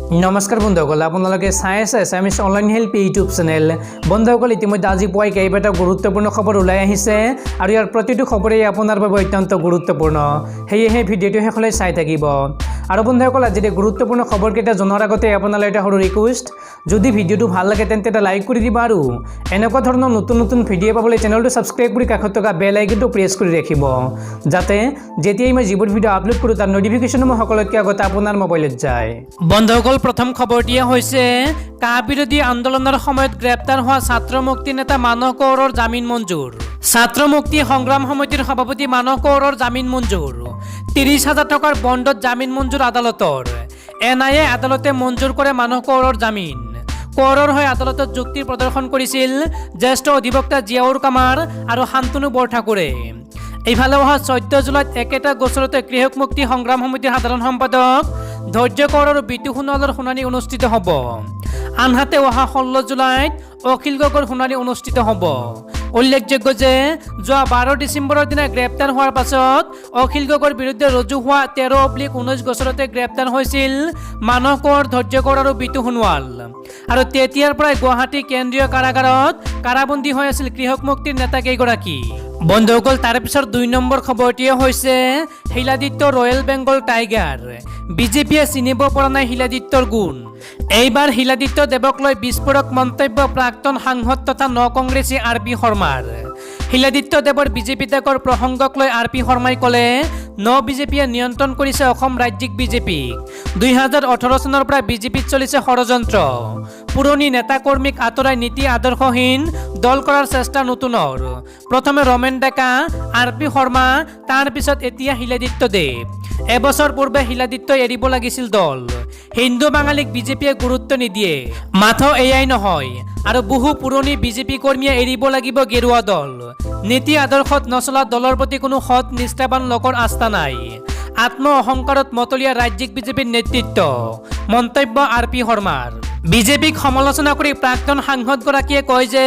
নমস্কাৰ বন্ধুসকল, আপোনালোকে চাই আছে এছামিছ অনলাইন হেল্প ইউটিউব চেনেল। বন্ধুসকল, ইতিমধ্যে আজি পুৱাই কেইবাটাও গুৰুত্বপূৰ্ণ খবৰ ওলাই আহিছে আৰু ইয়াৰ প্ৰতিটো খবৰেই আপোনাৰ বাবে অত্যন্ত গুৰুত্বপূৰ্ণ। সেয়েহে ভিডিঅ'টো শেষলৈ চাই থাকিব। আৰু বন্ধুসকল, আজি এই গুৰুত্বপূৰ্ণ খবৰকেইটা জনাৰ আগতে আপোনালৈ এটা সৰু ৰিকুৱেষ্ট, যদি ভিডিঅ'টো ভাল লাগে তেন্তে এটা লাইক কৰি দিবা আৰু এনেকুৱা ধৰণৰ নতুন নতুন ভিডিঅ' পাবলৈ চেনেলটো ছাবস্ক্ৰাইব কৰি কাষত থকা বেল আইকনটো প্ৰেছ কৰি ৰাখিব, যাতে যেতিয়াই মই যিবোৰ ভিডিঅ' আপলোড কৰোঁ তাৰ নটিফিকেশ্যনসমূহ সকলোতকৈ আগতে আপোনাৰ মোবাইলত যায়। বন্ধুসকল, প্ৰথম খবৰটিয়ে হৈছে কা বিৰোধী আন্দোলনৰ সময়ত গ্ৰেপ্তাৰ হোৱা ছাত্ৰ মুক্তি নেতা মানস কৌৰৰ জামিন মঞ্জুৰ। ছাত্ৰ মুক্তি সংগ্ৰাম সমিতিৰ সভাপতি মানস কৌৰৰ জামিন মঞ্জুৰ। 30,000 টকাৰ বণ্ডত জামিন মঞ্জুৰ আদালতৰ। NIA আদালতে মঞ্জুৰ কৰে মানস কৌৰৰ জামিন। কৌৰৰ হৈ আদালতত যুক্তি প্ৰদৰ্শন কৰিছিল জ্যেষ্ঠ অধিবক্তা জিয়াউৰ কামাৰ আৰু শান্তনু বৰঠাকুৰে। এইফালে অহা 14 জুলাইত একেটা গোচৰতে কৃষক মুক্তি সংগ্ৰাম সমিতিৰ সাধাৰণ সম্পাদক ধৈৰ্য কৌৰ আৰু বিতু সোণোৱালৰ শুনানি অনুষ্ঠিত হ'ব। আনহাতে অহা 16 জুলাইত অখিল গগৈৰ শুনানি অনুষ্ঠিত হ'ব। উল্লেখযোগ্য যে যোৱা 12 ডিচেম্বৰৰ দিনা গ্ৰেপ্তাৰ হোৱাৰ পাছত অখিল গগৈৰ বিৰুদ্ধে ৰুজু হোৱা 13/19 গোচৰতে গ্ৰেপ্তাৰ হৈছিল মানস কৌৰ, ধৈৰ্য কৌৰ আৰু বিতু সোণোৱাল। আৰু তেতিয়াৰ পৰাই গুৱাহাটী কেন্দ্ৰীয় কাৰাগাৰত কাৰাবন্দী হৈ আছিল কৃষক মুক্তিৰ নেতাকেইগৰাকী। বন্ধুসকল, তাৰ পিছত 2 নম্বৰ খবৰটিয়ে হৈছে শিলাদিত্য ৰয়েল বেংগল টাইগাৰ। বিজেপিয়ে চিনিব পৰা নাই শিলাদিত্যৰ গুণ। এইবাৰ শিলাদিত্য দেৱক লৈ বিস্ফোৰক মন্তব্য প্ৰাক্তন সাংসদ তথা কংগ্ৰেছী RP শৰ্মাৰ। শিলাদিত্য দেৱৰ বিজেপি ত্যাগৰ প্ৰসংগক লৈ RP শৰ্মাই ক'লে, বিজেপিয়ে নিয়ন্ত্ৰণ কৰিছে অসম ৰাজ্যিক বিজেপিক। 2018 চনৰ পৰা বিজেপিত চলিছে ষড়যন্ত্ৰ। পুৰণি নেতা কৰ্মীক আঁতৰাই নীতি আদৰ্শহীন দল কৰাৰ চেষ্টা নতুনৰ। প্ৰথমে ৰমেন ডেকা, RP শৰ্মা, তাৰ পিছত এতিয়া শিলাদিত্য দেৱ। এবছৰ পূৰ্বে শিলাদিত্যই এৰিব লাগিছিল দল। হিন্দু বাঙালীক বিজেপিয়ে গুৰুত্ব নিদিয়ে। মাথো এয়াই নহয়, আৰু বহু পুৰণি বিজেপি কৰ্মীয়ে এৰিব লাগিব গেৰুৱা দল। নীতি আদৰ্শত নচলা দলৰ প্ৰতি কোনো সৎ নিষ্ঠাবান লোকৰ আস্থা নাই। আত্ম অহংকাৰত মতলীয়া ৰাজ্যিক বিজেপিৰ নেতৃত্ব। মন্তব্য RP শৰ্মাৰ। বিজেপিক সমালোচনা কৰি প্ৰাক্তন সাংসদগৰাকীয়ে কয় যে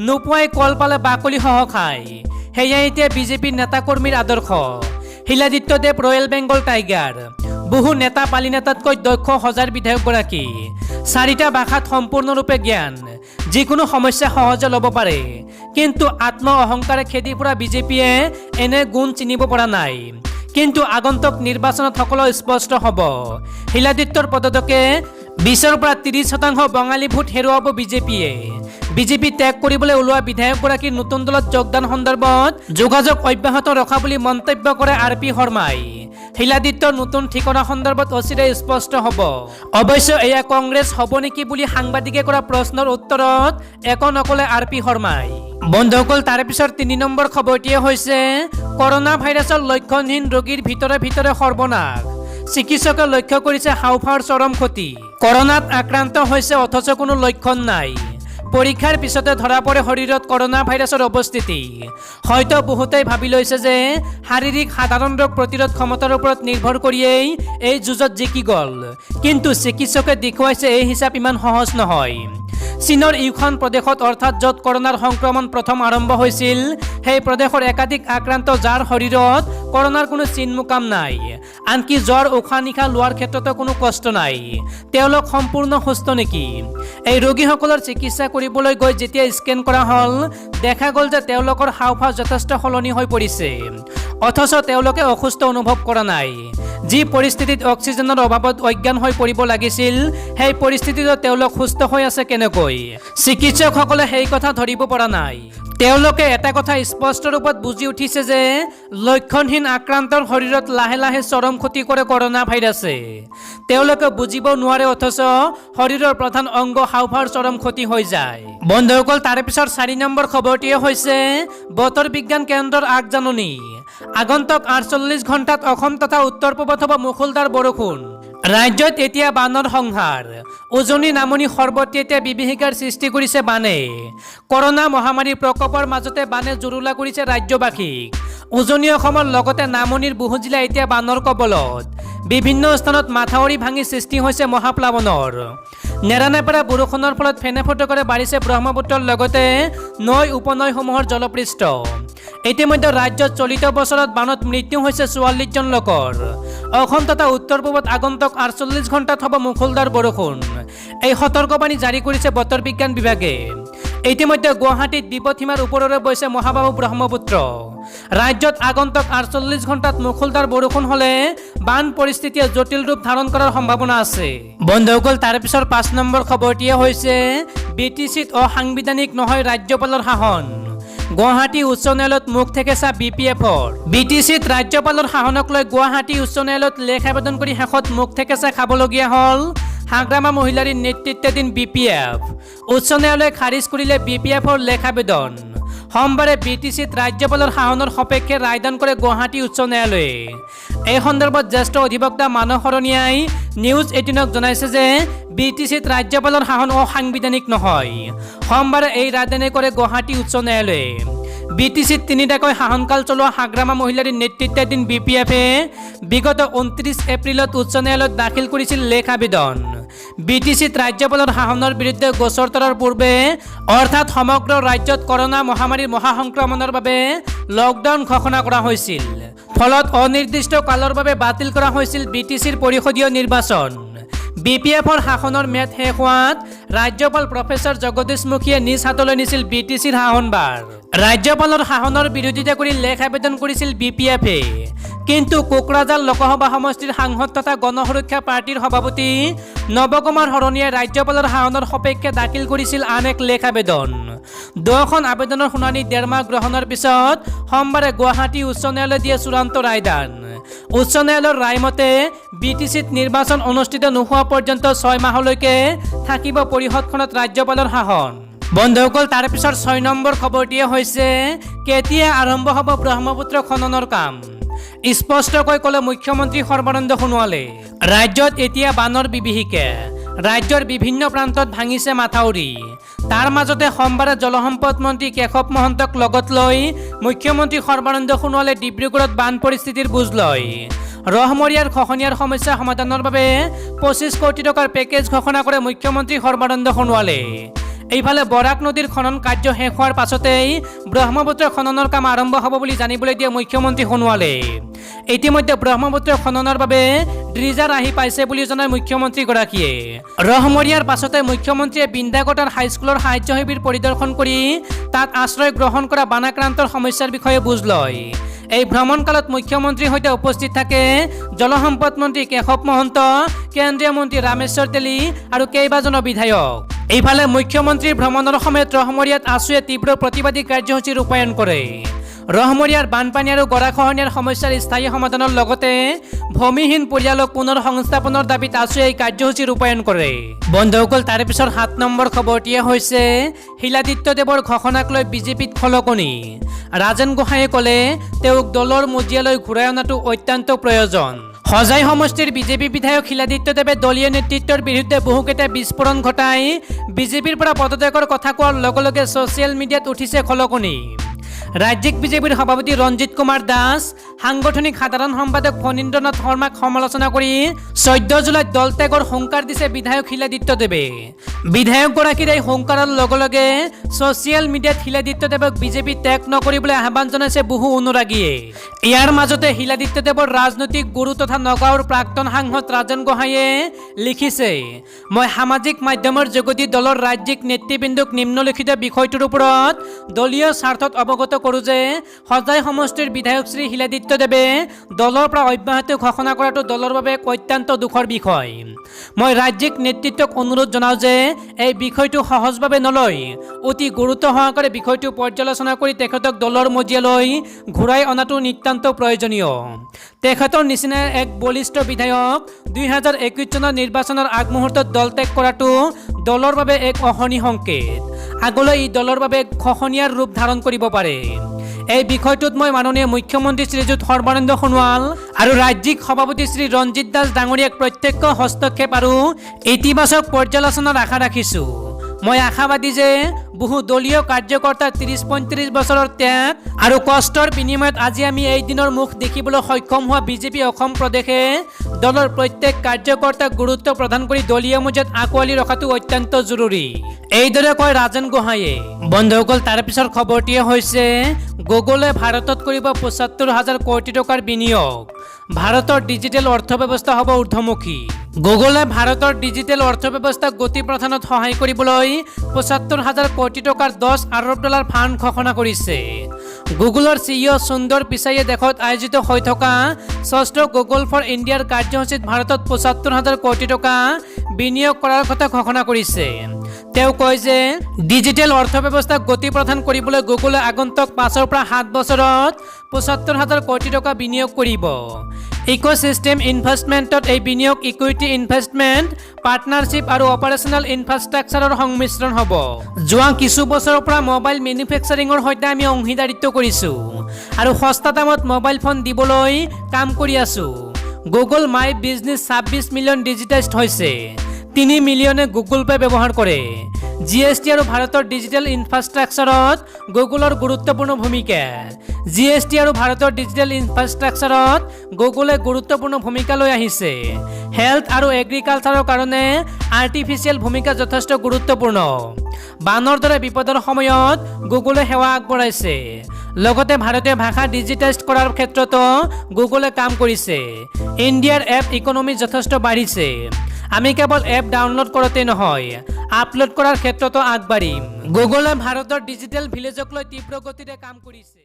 নোপোৱাই কল পালে বাকলি সহ খায়। সেয়াই এতিয়া বিজেপিৰ নেতাকৰ্মীৰ আদৰ্শ। শিলাদিত্য দেৱ ৰয়েল বেংগল টাইগাৰ। বহু নেতা পালি নেতাতকৈ দক্ষ সজাৰ বিধায়কগৰাকী। 4টা ভাষাত সম্পূৰ্ণৰূপে জ্ঞান। যিকোনো সমস্যা সহজে ল'ব পাৰে। কিন্তু আত্ম অহংকাৰে খেদি ফুৰা বিজেপিয়ে এনে গুণ চিনিব পৰা নাই। কিন্তু আগন্তুক নিৰ্বাচনত সকলো স্পষ্ট হ'ব। শিলাদিত্যৰ পদত্যাগে 20ৰ পৰা 30% বঙালী ভোট হেৰুৱাব বিজেপিয়ে। বিজেপি ত্যাগ কৰিবলৈ ওলোৱা বিধায়কগৰাকীৰ নতুন দলত যোগদান সন্দৰ্ভত যোগাযোগ অব্যাহত ৰখা বুলি মন্তব্য কৰে RP শৰ্মাই। শিলাদিত্যৰ নতুন ঠিকনা সন্দৰ্ভত অচিৰে স্পষ্ট হ'ব। অৱশ্যে এয়া কংগ্ৰেছ হ'ব নেকি বুলি সাংবাদিকে কৰা প্ৰশ্নৰ উত্তৰত একো নকলে RP শৰ্মাই। বন্ধুসকল, তাৰ পিছত 3 নম্বৰ খবৰটিয়ে হৈছে কৰোনা ভাইৰাছৰ লক্ষণহীন ৰোগীৰ ভিতৰে ভিতৰে সৰ্বনাশ। চিকিৎসকে লক্ষ্য কৰিছে হাওঁফাওঁৰ চৰম ক্ষতি। কৰোনাত আক্ৰান্ত হৈছে অথচ কোনো লক্ষণ নাই। পৰীক্ষাৰ পিছতে ধৰা পৰে শৰীৰত কৰোনা ভাইৰাছৰ উপস্থিতি। হয়তো বহুতেই ভাবি লৈছে যে শাৰীৰিক সাধাৰণ ৰোগ প্ৰতিৰোধ ক্ষমতাৰ ওপৰত নিৰ্ভৰ কৰিয়েই এই যুঁজত জিকি গ'ল। কিন্তু চিকিৎসকে দেখুৱাইছে এই হিচাপ ইমান সহজ নহয়। চীনৰ ইউহান প্ৰদেশত, অৰ্থাৎ য'ত কৰোনাৰ সংক্ৰমণ প্ৰথম আৰম্ভ হৈছিল, সেই প্ৰদেশৰ একাধিক আক্ৰান্ত যাৰ শৰীৰত কৰোনাৰ কোনো চিন মুকাম নাই। আনকি জ্বৰ, উশাহ নিশাহ লোৱাৰ ক্ষেত্ৰতো কোনো কষ্ট নাই। তেওঁলোক সম্পূৰ্ণ সুস্থ নেকি? এই ৰোগীসকলৰ চিকিৎসা কৰিবলৈ গৈ যেতিয়া স্কেন কৰা হ'ল, দেখা গ'ল যে তেওঁলোকৰ হাওঁফাওঁ যথেষ্ট সলনি হৈ পৰিছে। অথচ তেওঁলোকে অসুস্থ অনুভৱ কৰা নাই। যি পৰিস্থিতিত অক্সিজেনৰ অভাৱত অজ্ঞান হৈ পৰিব লাগিছিল, সেই পৰিস্থিতিতো তেওঁলোক সুস্থ হৈ আছে কেনেকৈ? চিকিৎসকসকলে সেই কথা ধৰিব পৰা নাই। তেওঁলোকে এটা কথা স্পষ্ট ৰূপত বুজি উঠিছে যে লক্ষণহীন আক্ৰান্তৰ শৰীৰত লাহে লাহে চৰম ক্ষতি কৰে কৰোনা ভাইৰাছে। তেওঁলোকে বুজিব নোৱাৰে, অথচ শৰীৰৰ প্ৰধান অংগ হাওঁফাওঁৰ চৰম ক্ষতি হৈ যায়। বন্ধুসকল, তাৰ পিছত 4 নম্বৰ খবৰটিয়ে হৈছে বতৰ বিজ্ঞান কেন্দ্ৰৰ আগজাননী। আগন্তুক 48 ঘণ্টাত অসম তথা উত্তৰ পূবত হ'ব মুষলধাৰ বৰষুণ। ৰাজ্যত এতিয়া বানৰ সংহাৰ। উজনি নামনি সৰ্বত্ৰে এতিয়া বিভীষিকাৰ সৃষ্টি কৰিছে বানে। কৰোনা মহামাৰীৰ প্ৰকোপৰ মাজতে বানে জুৰুলা কৰিছে ৰাজ্যবাসীক। উজনি অসমৰ লগতে নামনিৰ বহু জিলা এতিয়া বানৰ কবলত। বিভিন্ন স্থানত মাথাউৰি ভাঙি সৃষ্টি হৈছে মহাপ্লাৱনৰ। নেৰানেপেৰা বৰষুণৰ ফলত ফেনে ফোটোকাৰে বাঢ়িছে ব্ৰহ্মপুত্ৰৰ লগতে নৈ উপনৈসমূহৰ জলপৃষ্ঠ। ইতিমধ্যে ৰাজ্যত চলিত বছৰত বানত মৃত্যু হৈছে 44 জন লোকৰ। অসম তথা উত্তৰ পূবত আগন্তুক 48 ঘণ্টাত হ'ব মুখলধাৰ বৰষুণ। এই সতৰ্কবাণী জাৰি কৰিছে বতৰ বিজ্ঞান বিভাগে। ইতিমধ্যে গুৱাহাটীত বিপদসীমাৰ ওপৰেৰে বৈছে মহাবাহু ব্ৰহ্মপুত্ৰ। ৰাজ্যত আগন্তুক 48 ঘণ্টাত মুখলধাৰ বৰষুণ হ'লে বান পৰিস্থিতিয়ে জটিল ৰূপ ধাৰণ কৰাৰ সম্ভাৱনা আছে। বন্ধুসকল, তাৰ পিছৰ 5 নম্বৰ খবৰটিয়ে হৈছে BTCত অসাংবিধানিক নহয় ৰাজ্যপালৰ শাসন। গুৱাহাটী উচ্চ ন্যায়ালয়ত মুখ থেকেচা BPFৰ। BTCত ৰাজ্যপালৰ শাসনক লৈ গুৱাহাটী উচ্চ ন্যায়ালয়ত লেখ আবেদন কৰি শেষত মুখ থেকেচা খাবলগীয়া হ'ল হাগ্ৰামা মহিলাৰ নেতৃত্বাধীন BPF। উচ্চ ন্যায়ালয়ে খাৰিজ কৰিলে BPFৰ লেখ আবেদন। সোমবাৰে BTCত ৰাজ্যপালৰ শাসনৰ সপক্ষে ৰায়দান কৰে গুৱাহাটী উচ্চ ন্যায়ালয়ে। এই সন্দৰ্ভত জ্যেষ্ঠ অধিবক্তা মানস শৰণীয়াই নিউজ 18ক জনাইছে যে BTCত ৰাজ্যপালৰ শাসন অসাংবিধানিক নহয়। সোমবাৰে এই ৰায়দানে কৰে গুৱাহাটী উচ্চ ন্যায়ালয়ে। BTCত তিনিটাকৈ শাসনকাল চলোৱা হাগ্ৰামা মহিলাৰ নেতৃত্বাধীন BPFে বিগত 29 এপ্ৰিলত উচ্চ ন্যায়ালয়ত দাখিল কৰিছিল লেখ আবেদন। BTCত ৰাজ্যপালৰ শাসনৰ বিৰুদ্ধে গোচৰ তৰাৰ পূৰ্বে অৰ্থাৎ সমগ্ৰ ৰাজ্যত কৰোনা মহামাৰীৰ মহাসংক্ৰমণৰ বাবে লকডাউন ঘোষণা কৰা হৈছিল। ফলত অনিৰ্দিষ্ট কালৰ বাবে বাতিল কৰা হৈছিল BTCৰ পৰিষদীয় নিৰ্বাচন। BPFৰ শাসনৰ ম্যাদ শেষ হোৱাত ৰাজ্যপাল প্ৰফেচৰ জগদীশ মুখীয়ে নিজ হাতলৈ নিছিল BTCৰ শাসনভাৰ। ৰাজ্যপালৰ শাসনৰ বিৰোধিতা কৰি লেখ আবেদন কৰিছিল BPFে। কিন্তু কোকৰাঝাৰ লোকসভা সমষ্টিৰ সাংসদ তথা গণ সুৰক্ষা পাৰ্টিৰ সভাপতি নৱকুমাৰ শৰণীয়ে ৰাজ্যপালৰ শাসনৰ সপক্ষে দাখিল কৰিছিল আন এক লেখ আবেদন। দুয়োখন আবেদনৰ শুনানি 1.5 মাহ গ্ৰহণৰ পিছত সোমবাৰে গুৱাহাটী উচ্চ ন্যায়ালয়ে দিয়ে চূড়ান্ত ৰায়দান। উচ্চ ন্যায়ালয়ৰ ৰায় মতে BTCত নিৰ্বাচন অনুষ্ঠিত নোহোৱা পৰ্যন্ত 6 মাহলৈকে থাকিব পৰিষদখনত ৰাজ্যপালৰ শাসন। বন্ধুসকল, তাৰ পিছৰ 6 নম্বৰ খবৰটিয়ে হৈছে কেতিয়া আৰম্ভ হ'ব ব্ৰহ্মপুত্ৰ খননৰ কাম। স্পষ্টকৈ ক'লে মুখ্যমন্ত্ৰী সৰ্বানন্দ সোণোৱালে। ৰাজ্যত এতিয়া বানৰ বিভীষিকা। ৰাজ্যৰ বিভিন্ন প্ৰান্তত ভাঙিছে মাথাউৰি। তাৰ মাজতে সোমবাৰে জলসম্পদ মন্ত্ৰী কেশৱ মহন্তক লগত লৈ মুখ্যমন্ত্ৰী সৰ্বানন্দ সোণোৱালে ডিব্ৰুগড়ত বান পৰিস্থিতিৰ বুজ লয়। ৰহমৰীয়াৰ খহনীয়াৰ সমস্যা সমাধানৰ বাবে 25 কোটি টকাৰ পেকেজ ঘোষণা কৰে মুখ্যমন্ত্ৰী সৰ্বানন্দ সোণোৱালে। এইফালে বৰাক নদীৰ খনন কাৰ্য শেষ হোৱাৰ পাছতেই ব্ৰহ্মপুত্ৰ খননৰ কাম আৰম্ভ হ'ব বুলি জানিবলৈ দিয়ে মুখ্যমন্ত্ৰী সোণোৱালে। ইতিমধ্যে ব্ৰহ্মপুত্ৰ খননৰ বাবে ড্ৰিজাৰ আহি পাইছে বুলি জনায় মুখ্যমন্ত্ৰীগৰাকীয়ে। ৰহমৰীয়াৰ পাছতে মুখ্যমন্ত্ৰীয়ে বিন্দাকটাৰ হাইস্কুলৰ সাহায্য শিবিৰ পৰিদৰ্শন কৰি তাত আশ্ৰয় গ্ৰহণ কৰা বানাক্ৰান্তৰ সমস্যাৰ বিষয়ে বুজ লয়। এই ভ্ৰমণকালত মুখ্যমন্ত্ৰীৰ সৈতে উপস্থিত থাকে জলসম্পদ মন্ত্ৰী কেশৱ মহন্ত, কেন্দ্ৰীয় মন্ত্ৰী ৰামেশ্বৰ তেলী আৰু কেইবাজনো বিধায়ক। এইফালে মুখ্যমন্ত্ৰীৰ ভ্ৰমণৰ সময়ত ৰহমৰীয়াত আছুৱে তীব্ৰ প্ৰতিবাদী কাৰ্যসূচী ৰূপায়ণ কৰে। ৰহমৰীয়াৰ বানপানী আৰু গৰাখহনীয়াৰ সমস্যাৰ স্থায়ী সমাধানৰ লগতে ভূমিহীন পৰিয়ালক পুনৰ সংস্থাপনৰ দাবীত আছুৱে এই কাৰ্যসূচী ৰূপায়ণ কৰে। বন্ধুসকল, তাৰ পিছৰ 7 নম্বৰ খবৰটিয়ে হৈছে শিলাদিত্যদেৱৰ ঘোষণাক লৈ বিজেপিত খলকনি। ৰাজেন গোহাঁয়ে ক'লে তেওঁক দলৰ মজিয়ালৈ ঘূৰাই অনাটো অত্যন্ত প্ৰয়োজন। হজাই সমষ্টিৰ বিজেপি বিধায়ক শিলাদিত্যদেৱে দলীয় নেতৃত্বৰ বিৰুদ্ধে বহুকেইটা বিস্ফোৰণ ঘটাই বিজেপিৰ পৰা পদত্যাগৰ কথা কোৱাৰ লগে লগে ছ'চিয়েল মিডিয়াত উঠিছে খলকনি। ৰাজ্যিক বিজেপিৰ সভাপতি ৰঞ্জিত কুমাৰ দাস, সাংগঠনিক সাধাৰণ সম্পাদক ফণীন্দ্ৰনাথ শৰ্মাক সমালোচনা কৰি 14 জুলাইত দল ত্যাগৰ হুংকাৰ দিছে বিধায়ক শিলাদিত্যদেৱে। বিধায়কগৰাকীৰ এই হুংকাৰৰ লগে লগে ছ'চিয়েল মিডিয়াত শিলাদিত্যদেৱক বিজেপি ত্যাগ নকৰিবলৈ আহ্বান জনাইছে বহু অনুৰাগীয়ে। ইয়াৰ মাজতে শিলাদিত্যদেৱৰ ৰাজনৈতিক গুৰু তথা নগাঁৱৰ প্ৰাক্তন সাংসদ ৰাজেন গোহাঁয়ে লিখিছে, মই সামাজিক মাধ্যমৰ যোগেদি দলৰ ৰাজ্যিক নেতৃবৃন্দক নিম্নলিখিত বিষয়টোৰ ওপৰত দলীয় স্বাৰ্থত অৱগত কৰোঁ যে হজাই সমষ্টিৰ বিধায়ক শ্ৰী শিলাদিত্যদেৱে দলৰ পৰা অব্যাহতি ঘোষণা কৰাটো দলৰ বাবে অত্যন্ত দুখৰ বিষয়। মই ৰাজ্যিক নেতৃত্বক অনুৰোধ জনাওঁ যে এই বিষয়টো সহজভাৱে নলয় অতি গুৰুত্ব সহকাৰে বিষয়টো পৰ্যালোচনা কৰি তেখেতক দলৰ মজিয়ালৈ ঘূৰাই অনাটো নিতান্ত প্ৰয়োজনীয়। তেখেতৰ নিচিনা এক বলিষ্ঠ বিধায়ক 2021 চনৰ নিৰ্বাচনৰ আগমুহূৰ্তত দল ত্যাগ কৰাটো দলৰ বাবে এক অশনি সংকেত। আগলৈ ই দলৰ বাবে খহনীয়াৰ ৰূপ ধাৰণ কৰিব পাৰে। এই বিষয়টোত মই মাননীয় মুখ্যমন্ত্ৰী শ্ৰীযুত সৰ্বানন্দ সোণোৱাল আৰু ৰাজ্যিক সভাপতি শ্ৰী ৰঞ্জিত দাস ডাঙৰীয়াক প্ৰত্যক্ষ হস্তক্ষেপ আৰু ইতিবাচক পৰ্যালোচনাৰ আশা ৰাখিছোঁ। মই আশাবাদী যে বহু দলীয় কাৰ্যকৰ্তাৰ 30-35 বছৰৰ ত্যাগ আৰু কষ্টৰ বিনিময়ত আজি আমি এই দিনৰ মুখ দেখিবলৈ সক্ষম হোৱা বিজেপি অসম প্ৰদেশে দলৰ প্ৰত্যেক কাৰ্যকৰ্তাক গুৰুত্ব প্ৰদান কৰি দলীয় মজিয়াত আঁকোৱালি ৰখাটো অত্যন্ত জৰুৰী এইদৰে কয় ৰাজেন গোহাঁইয়ে বন্ধুসকল তাৰ পিছৰ খবৰটিয়ে হৈছে গুগলে ভাৰতত কৰিব ৭৫,০০০ কোটি টকাৰ বিনিয়োগ ভাৰতৰ ডিজিটেল অৰ্থব্যৱস্থা হ'ব ঊৰ্ধ্বমুখী গুগলে ভাৰতৰ ডিজিটেল অৰ্থব্যৱস্থাক গতি প্ৰদানত সহায় কৰিবলৈ ৭৫,০০০ কোটি টকাৰ $10 আৰব ফাণ্ড ঘোষণা কৰিছে গুগলৰ CEO সুন্দৰ পিচাইয়ে দেশত আয়োজিত হৈ থকা ৬ষ্ঠ গুগল ফৰ ইণ্ডিয়াৰ কাৰ্যসূচীত ভাৰতত ৭৫,০০০ কোটি টকা বিনিয়োগ কৰাৰ কথা ঘোষণা কৰিছে তেওঁ কয় যে ডিজিটেল অৰ্থব্যৱস্থাক গতি প্ৰদান কৰিবলৈ গুগলে আগন্তুক 5 পৰা 7 বছৰত ৭৫,০০০ কোটি টকা বিনিয়োগ কৰিব ইকোসিস্টেম ইনভেষ্টমেণ্টত এই বিনিয়োগ ইকুইটি ইনভেষ্টমেণ্ট পাৰ্টনাৰশ্বিপ আৰু অপাৰেশ্যনেল ইনফ্ৰাষ্ট্ৰাকচাৰৰ সংমিশ্ৰণ হ'ব যোৱা কিছু বছৰৰ পৰা মোবাইল মেনুফেকচাৰিঙৰ সৈতে আমি অংশীদাৰিত্ব কৰিছোঁ আৰু সস্তা দামত মোবাইল ফোন দিবলৈ কাম কৰি আছোঁ গুগল মাই বিজনেছ 26 মিলিয়ন ডিজিটাইজড হৈছে 3 মিলিয়নে গুগল পে ব্যৱহাৰ কৰে জিএছটি আৰু ভাৰতৰ ডিজিটেল ইনফ্ৰাষ্ট্ৰাকচাৰত গুগলৰ গুৰুত্বপূৰ্ণ ভূমিকা জিএছটি আৰু ভাৰতৰ ডিজিটেল ইনফ্ৰাষ্ট্ৰাকচাৰত গুগলে গুৰুত্বপূৰ্ণ ভূমিকা লৈ আহিছে হেল্থ আৰু এগ্ৰিকালচাৰৰ কাৰণে আৰ্টিফিচিয়েল ভূমিকা যথেষ্ট গুৰুত্বপূৰ্ণ বানৰ দৰে বিপদৰ সময়ত গুগলে সেৱা আগবঢ়াইছে লগতে ভাৰতীয় ভাষা ডিজিটাইজ কৰাৰ ক্ষেত্ৰতো গুগলে কাম কৰিছে ইণ্ডিয়াৰ এপ ইকনমি যথেষ্ট বাঢ়িছে আমি কেৱল এপ ডাউনলোড কৰোঁতে নহয় আপলোড কৰাৰ ক্ষেত্ৰতো আগবাঢ়িম গুগলে ভাৰতৰ ডিজিটেল ভিলেজক লৈ তীব্ৰ গতিৰে কাম কৰিছে